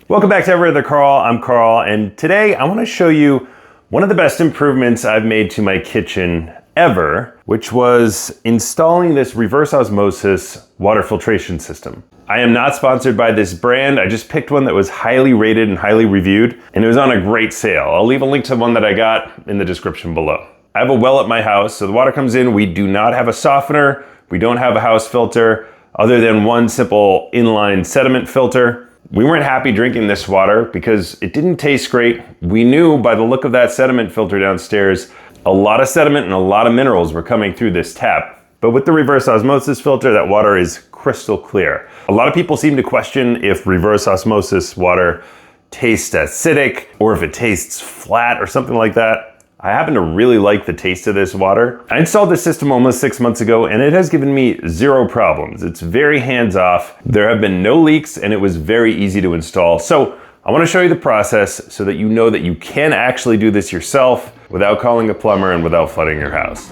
Welcome back to Every Other Karl. I'm Karl, and today I want to show you one of the best improvements I've made to my kitchen ever, which was installing this reverse osmosis water filtration system. I am not sponsored by this brand. I just picked one that was highly rated and highly reviewed, and it was on a great sale. I'll leave a link to one that I got in the description below. I have a well at my house, so the water comes in. We do not have a softener. We don't have a house filter other than one simple inline sediment filter. We weren't happy drinking this water because it didn't taste great. We knew by the look of that sediment filter downstairs, a lot of sediment and a lot of minerals were coming through this tap. But with the reverse osmosis filter, that water is crystal clear. A lot of people seem to question if reverse osmosis water tastes acidic or if it tastes flat or something like that. I happen to really like the taste of this water. I installed this system almost 6 months ago and it has given me zero problems. It's very hands-off. There have been no leaks and it was very easy to install. So I want to show you the process so that you know that you can actually do this yourself without calling a plumber and without flooding your house.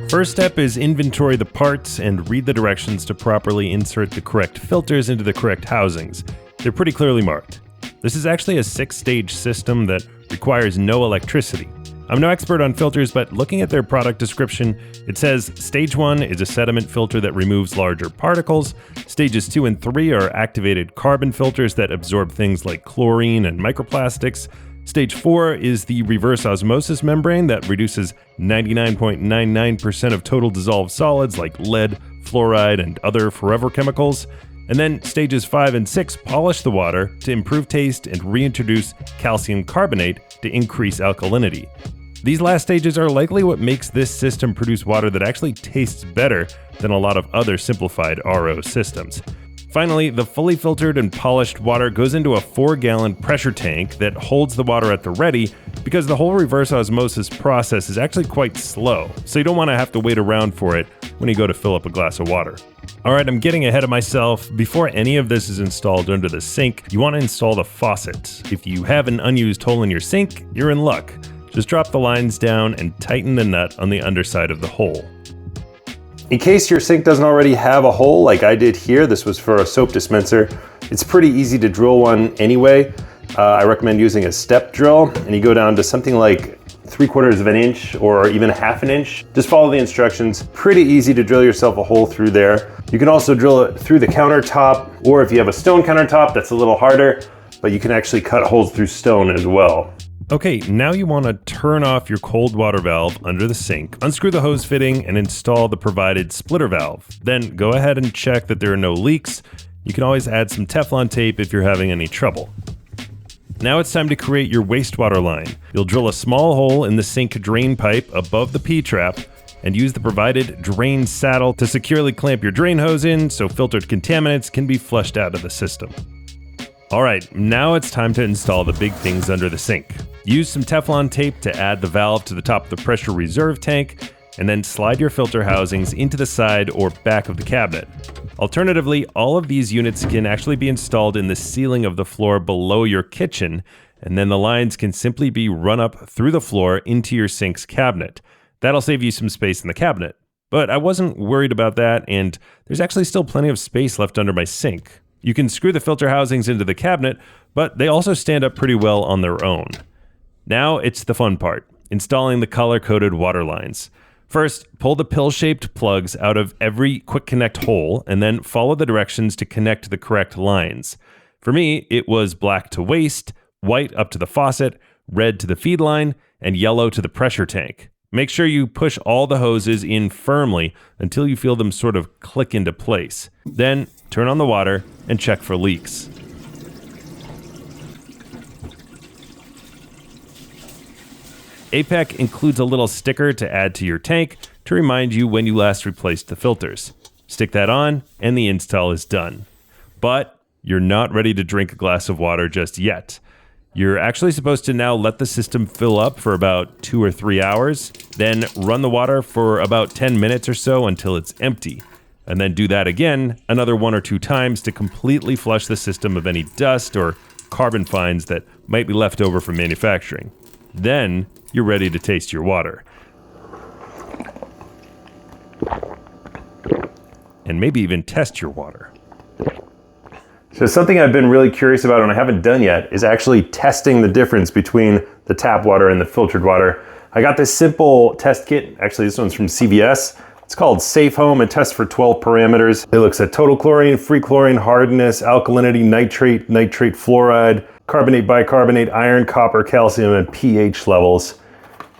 First step is inventory the parts and read the directions to properly insert the correct filters into the correct housings. They're pretty clearly marked. This is actually a 6-stage system that requires no electricity. I'm no expert on filters, but looking at their product description, it says Stage 1 is a sediment filter that removes larger particles. Stages 2 and 3 are activated carbon filters that absorb things like chlorine and microplastics. Stage 4 is the reverse osmosis membrane that reduces 99.99% of total dissolved solids like lead, fluoride, and other forever chemicals. And then stages 5 and 6 polish the water to improve taste and reintroduce calcium carbonate to increase alkalinity. These last stages are likely what makes this system produce water that actually tastes better than a lot of other simplified RO systems. Finally, the fully filtered and polished water goes into a 4-gallon pressure tank that holds the water at the ready because the whole reverse osmosis process is actually quite slow, so you don't want to have to wait around for it when you go to fill up a glass of water. Alright, I'm getting ahead of myself. Before any of this is installed under the sink, you want to install the faucet. If you have an unused hole in your sink, you're in luck. Just drop the lines down and tighten the nut on the underside of the hole. In case your sink doesn't already have a hole like I did here, this was for a soap dispenser. It's pretty easy to drill one anyway. I recommend using a step drill, and you go down to something like 3/4 of an inch or even 1/2 an inch. Just follow the instructions. Pretty easy to drill yourself a hole through there. You can also drill it through the countertop, or if you have a stone countertop, that's a little harder, but you can actually cut holes through stone as well. Okay, now you want to turn off your cold water valve under the sink, unscrew the hose fitting, and install the provided splitter valve. Then go ahead and check that there are no leaks. You can always add some Teflon tape if you're having any trouble. Now it's time to create your wastewater line. You'll drill a small hole in the sink drain pipe above the P-trap and use the provided drain saddle to securely clamp your drain hose in so filtered contaminants can be flushed out of the system. Alright, now it's time to install the big things under the sink. Use some Teflon tape to add the valve to the top of the pressure reserve tank, and then slide your filter housings into the side or back of the cabinet. Alternatively, all of these units can actually be installed in the ceiling of the floor below your kitchen, and then the lines can simply be run up through the floor into your sink's cabinet. That'll save you some space in the cabinet. But I wasn't worried about that, and there's actually still plenty of space left under my sink. You can screw the filter housings into the cabinet, but they also stand up pretty well on their own. Now it's the fun part, installing the color-coded water lines. First, pull the pill-shaped plugs out of every quick connect hole and then follow the directions to connect the correct lines. For me, it was black to waste, white up to the faucet, red to the feed line, and yellow to the pressure tank. Make sure you push all the hoses in firmly until you feel them sort of click into place. Then turn on the water and check for leaks. APEC includes a little sticker to add to your tank to remind you when you last replaced the filters. Stick that on and the install is done. But you're not ready to drink a glass of water just yet. You're actually supposed to now let the system fill up for about 2 or 3 hours, then run the water for about 10 minutes or so until it's empty, and then do that again another 1 or 2 times to completely flush the system of any dust or carbon fines that might be left over from manufacturing. Then you're ready to taste your water. And maybe even test your water. So something I've been really curious about and I haven't done yet is actually testing the difference between the tap water and the filtered water. I got this simple test kit. Actually, this one's from CVS. It's called Safe Home. It tests for 12 parameters. It looks at total chlorine, free chlorine, hardness, alkalinity, nitrate, nitrate fluoride, carbonate, bicarbonate, iron, copper, calcium, and pH levels.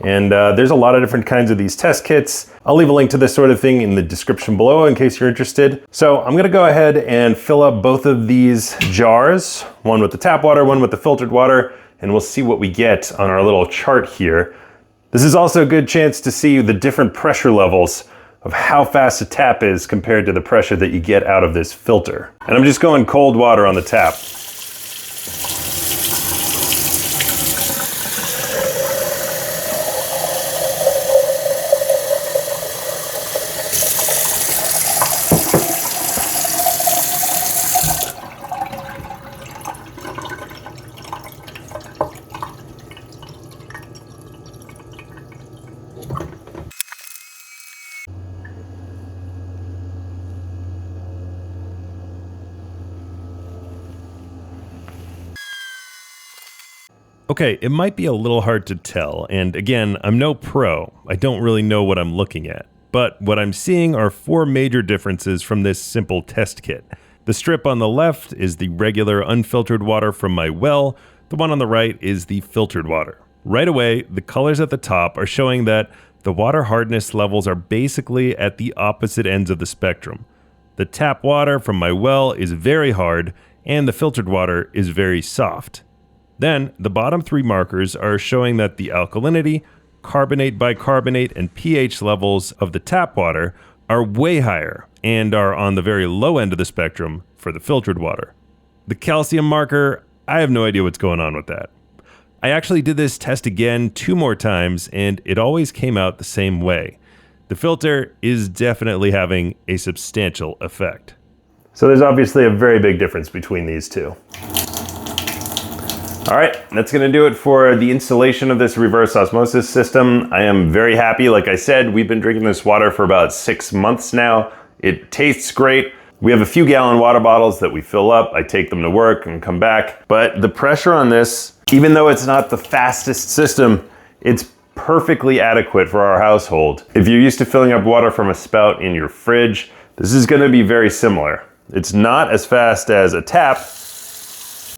And there's a lot of different kinds of these test kits. I'll leave a link to this sort of thing in the description below in case you're interested. So I'm gonna go ahead and fill up both of these jars, one with the tap water, one with the filtered water, and we'll see what we get on our little chart here. This is also a good chance to see the different pressure levels of how fast a tap is compared to the pressure that you get out of this filter. And I'm just going cold water on the tap. Okay, it might be a little hard to tell, and again, I'm no pro. I don't really know what I'm looking at. But what I'm seeing are 4 major differences from this simple test kit. The strip on the left is the regular unfiltered water from my well. The one on the right is the filtered water. Right away, the colors at the top are showing that the water hardness levels are basically at the opposite ends of the spectrum. The tap water from my well is very hard, and the filtered water is very soft. Then, the bottom 3 markers are showing that the alkalinity, carbonate, bicarbonate, and pH levels of the tap water are way higher and are on the very low end of the spectrum for the filtered water. The calcium marker, I have no idea what's going on with that. I actually did this test again 2 more times and it always came out the same way. The filter is definitely having a substantial effect. So there's obviously a very big difference between these two. All right, that's gonna do it for the installation of this reverse osmosis system. I am very happy. Like I said, we've been drinking this water for about 6 months now. It tastes great. We have a few gallon water bottles that we fill up. I take them to work and come back. But the pressure on this, even though it's not the fastest system, it's perfectly adequate for our household. If you're used to filling up water from a spout in your fridge, this is gonna be very similar. It's not as fast as a tap,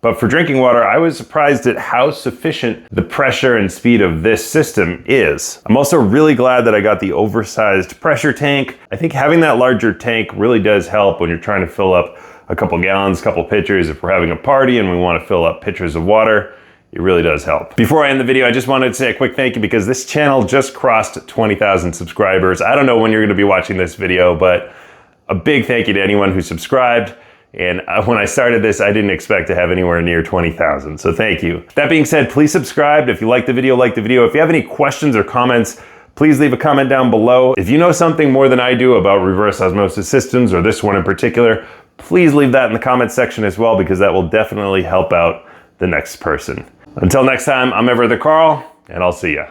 but for drinking water, I was surprised at how sufficient the pressure and speed of this system is. I'm also really glad that I got the oversized pressure tank. I think having that larger tank really does help when you're trying to fill up a couple gallons, couple pitchers. If we're having a party and we want to fill up pitchers of water, it really does help. Before I end the video, I just wanted to say a quick thank you because this channel just crossed 20,000 subscribers. I don't know when you're going to be watching this video, but a big thank you to anyone who subscribed. And when I started this, I didn't expect to have anywhere near 20,000, so thank you. That being said, please subscribe. If you like the video, like the video. If you have any questions or comments, please leave a comment down below. If you know something more than I do about reverse osmosis systems, or this one in particular, please leave that in the comment section as well, because that will definitely help out the next person. Until next time, I'm ever the Karl, and I'll see ya.